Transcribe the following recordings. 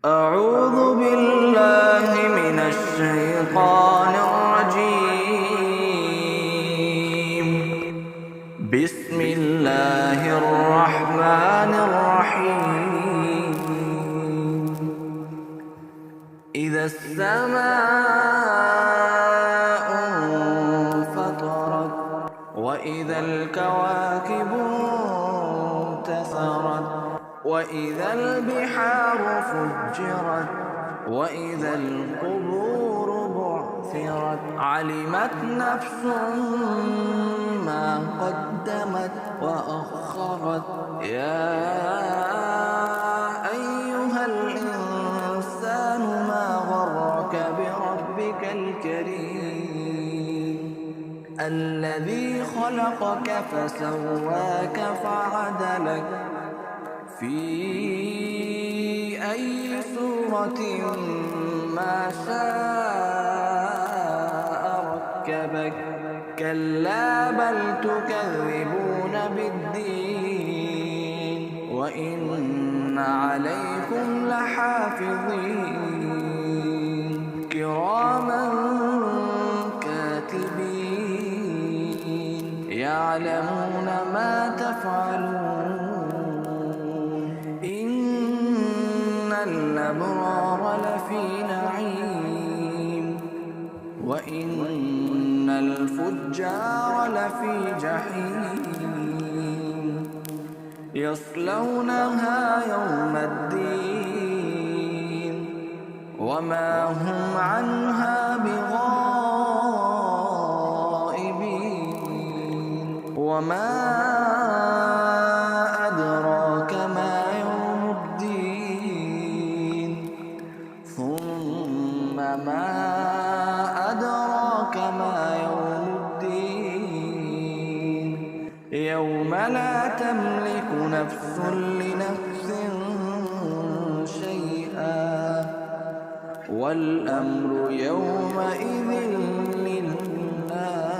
أعوذ بالله من الشيطان الرجيم. بسم الله الرحمن الرحيم. إذا السماء انفطرت وإذا الكواكب انتثرت وإذا البحار فجرت وإذا القبور بعثرت علمت نفس ما قدمت وأخرت يا أيها الإنسان ما غرك بربك الكريم الذي خلقك فسواك فعدلك في أي صورة ما شاء ركبك كلا بل تكذبون بالدين وإن عليكم لحافظين كراما كاتبين يعلمون ما تفعلون الأبرار لفي نعيم وإن الفجار لفي جحيم يصلونها يوم الدين وما هم عنها بغائبين وما أدراك ما ما أدراك ما يوم الدين يوم لا تملك نفس لنفس شيئا والأمر يومئذ لله.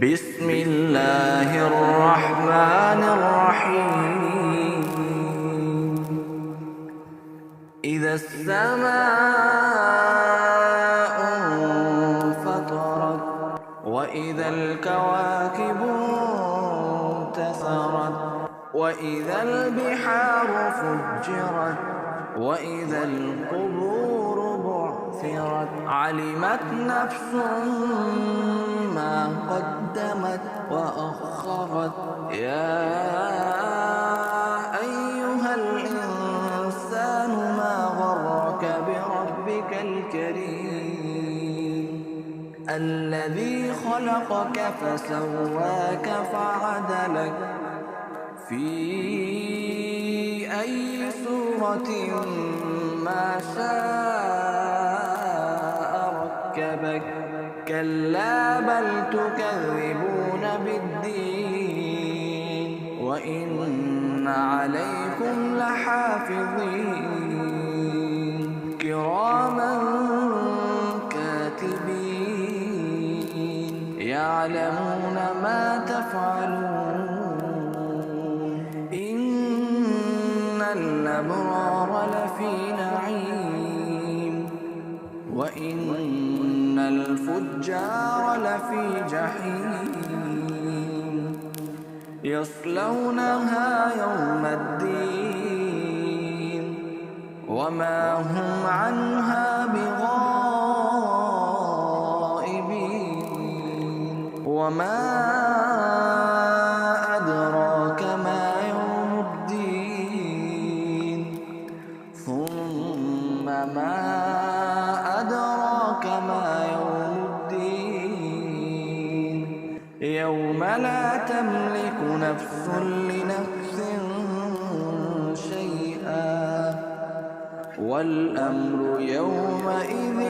بسم الله الرحمن الرحيم. إذا السماء انفطرت وإذا الكواكب انتثرت وإذا البحار فجرت وإذا القبور بعثرت علمت نفس ما قدمت وأخرت يا أيها الإنسان ما غرك بربك الكريم الذي خلقك فسواك فعدلك في أي صورة ما شاء ركبك كلا بل تكذبون بالدين وإن عليكم لحافظين كراما كاتبين يعلمون ما تفعلون إن الأبرار لفي نعيم وإن الفجار لفي جحيم يصلونها يوم الدين وما هم عنها بغائبين وما أدراك ما يوم الدين ثم ما أدراك ما يوم الدين يوم لا تملك نفس لنفس شيئا والأمر يومئذ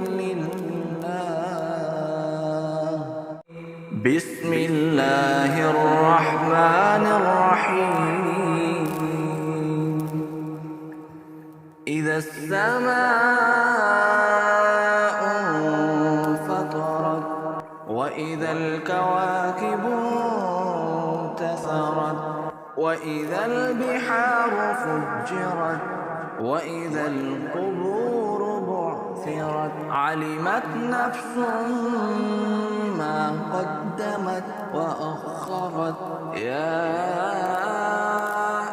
لله. بسم الله الرحمن الرحيم. إذا السماء انفطرت وإذا الكواكب انتثرت وإذا البحار فجرت وإذا القبور بعثرت علمت نفس ما قدمت وأخرت يا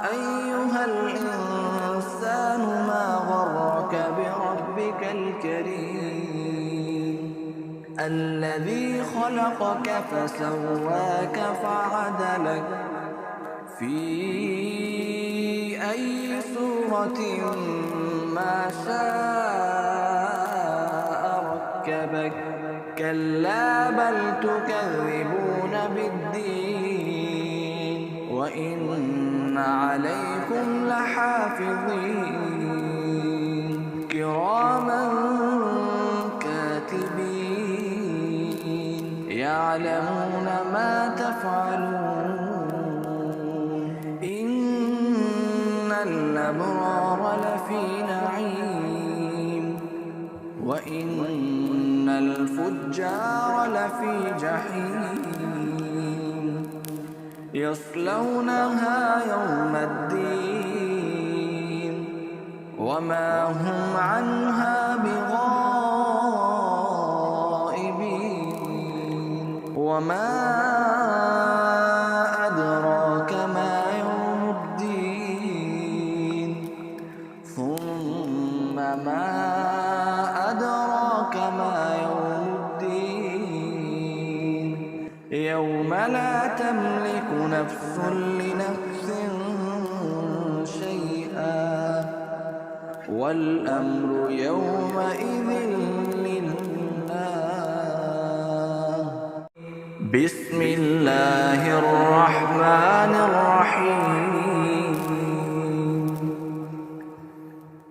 أيها الإنسان ما غرك بربك الكريم الذي خلقك فسواك فعدلك في أي صورة ما شاء ركبك كلا بل تكذبون بالدين وإن عليكم لحافظين كراما كاتبين يعلمون ما تفعلون إن الأبرار لفي نعيم وإن الفجار لفي جحيم يصلونها يوم الدين وما هم عنها بغائبين وما أدراك ما يوم الدين ثم ما أدراك ما يوم الدين يوم لا تملك نفس لنفس شيئا والأمر يومئذ لله بسم الله الرحمن الرحيم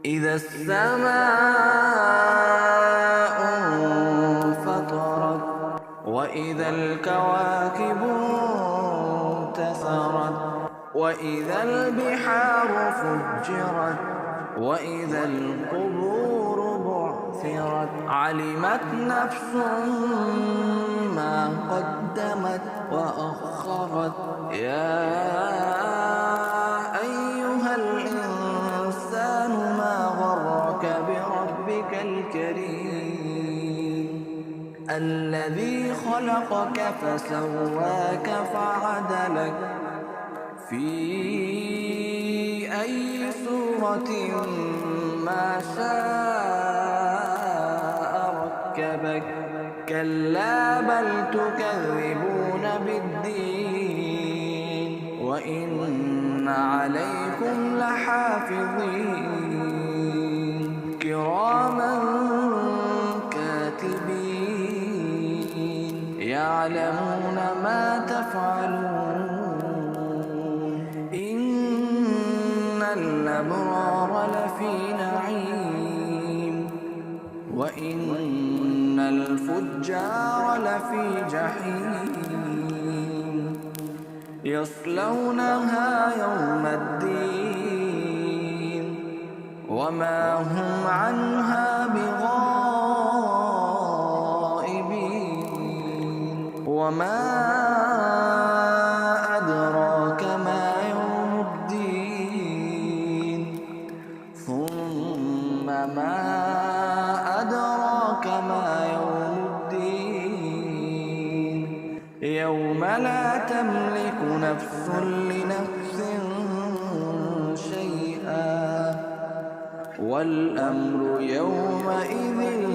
إذا السماء انفطرت وإذا الكواكب انتثرت وإذا البحار فجرت وإذا القبور بعثرت علمت نفس ما قدمت وأخرت يا أيها الإنسان ما غرك بربك الكريم الذي خلقك فسواك فعدلك في أي صورة ما شاء ركبك كلا بل تكذبون بالدين وإن عليكم لحافظين كراما كاتبين يعلمون ما تفعلون إن الأبرار لفي نعيم وإن الفجار لفي جحيم يصلونها يوم الدين وما هم عنها بغائبين وما أدراك ما يوم الدين ثم ما أدراك ما يوم الدين يوم لا تملك نفس لنفس شيئا والأمر يومئذ